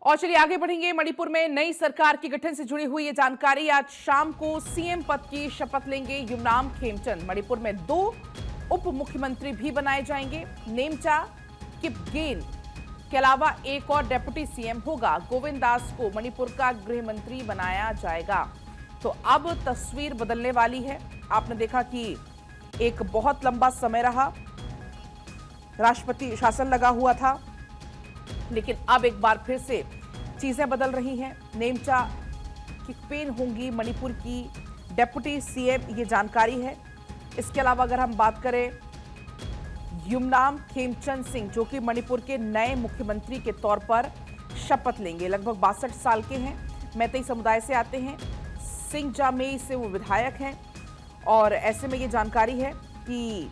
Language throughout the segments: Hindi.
और चलिए आगे बढ़ेंगे। मणिपुर में नई सरकार के गठन से जुड़ी हुई ये जानकारी। आज शाम को सीएम पद की शपथ लेंगे युमनाम खेमचंद। मणिपुर में 2 उप मुख्यमंत्री भी बनाए जाएंगे। नेमचा किपगेन के अलावा एक और डेप्यूटी सीएम होगा। गोविंद दास को मणिपुर का गृह मंत्री बनाया जाएगा। तो अब तस्वीर बदलने वाली है। आपने देखा कि एक बहुत लंबा समय रहा, राष्ट्रपति शासन लगा हुआ था, लेकिन अब एक बार फिर से चीजें बदल रही हैं। नेमचा किपगेन होंगी मणिपुर की डेप्यूटी सीएम, ये जानकारी है। इसके अलावा अगर हम बात करें युमनाम खेमचंद सिंह, जो कि मणिपुर के नए मुख्यमंत्री के तौर पर शपथ लेंगे। लगभग 62 साल के हैं, मैतेई समुदाय से आते हैं। सिंगजामेई से वो विधायक हैं और ऐसे में ये जानकारी है कि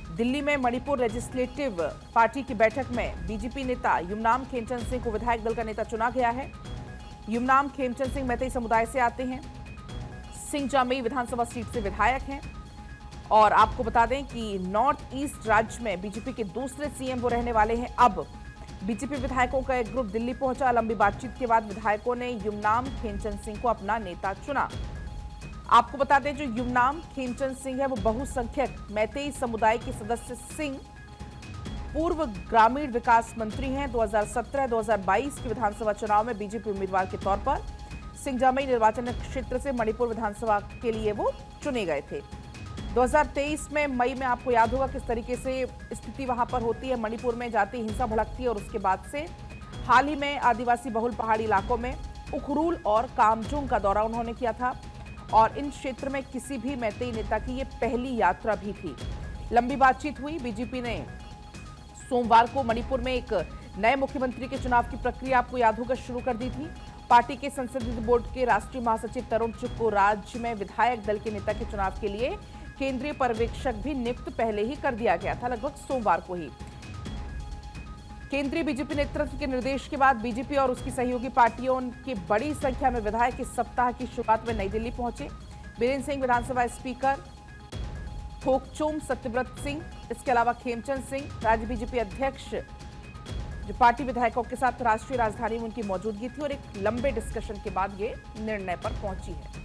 दिल्ली में मणिपुर लेजिस्लेटिव पार्टी की बैठक में बीजेपी नेता युमनाम खेमचंद सिंह को विधायक दल का नेता चुना गया है। युमनाम खेमचंद सिंह मैतेई समुदाय से आते हैं, सिंगजामेई विधानसभा सीट से विधायक हैं। और आपको बता दें कि नॉर्थ ईस्ट राज्य में बीजेपी के दूसरे सीएम वो रहने वाले हैं। अब बीजेपी विधायकों का एक ग्रुप दिल्ली पहुंचा। लंबी बातचीत के बाद विधायकों ने युमनाम खेमचंद सिंह को अपना नेता चुना। आपको बता दें, जो युमनाम खेमचंद सिंह है वो बहुसंख्यक मैतेई समुदाय के सदस्य सिंह पूर्व ग्रामीण विकास मंत्री हैं। 2017-2022 के विधानसभा चुनाव में बीजेपी उम्मीदवार के तौर पर सिंगजामेई निर्वाचन क्षेत्र से मणिपुर विधानसभा के लिए वो चुने गए थे। 2023 में मई में आपको याद होगा किस तरीके से स्थिति वहां पर होती है। मणिपुर में जाति हिंसा भड़कती है और उसके बाद से हाल ही में आदिवासी बहुल पहाड़ी इलाकों में उखरूल और कामजुंग का दौरा उन्होंने किया था और इन क्षेत्र में किसी भी मैतेई नेता की ये पहली यात्रा भी थी। लंबी बातचीत हुई। बीजेपी ने सोमवार को मणिपुर में एक नए मुख्यमंत्री के चुनाव की प्रक्रिया आपको याद होगा शुरू कर दी थी। पार्टी के संसदीय बोर्ड के राष्ट्रीय महासचिव तरुण चुग को राज्य में विधायक दल के नेता के चुनाव के लिए केंद्रीय पर्यवेक्षक भी नियुक्त पहले ही कर दिया गया था, लगभग सोमवार को ही। केंद्रीय बीजेपी नेतृत्व के निर्देश के बाद बीजेपी और उसकी सहयोगी पार्टियों की बड़ी संख्या में विधायक इस सप्ताह की शुरुआत में नई दिल्ली पहुंचे। बीरेंद्र सिंह विधानसभा स्पीकर, थोकचोम सत्यव्रत सिंह, इसके अलावा खेमचंद सिंह राज्य बीजेपी अध्यक्ष, जो पार्टी विधायकों के साथ राष्ट्रीय राजधानी में उनकी मौजूदगी थी और एक लंबे डिस्कशन के बाद ये निर्णय पर पहुंची है।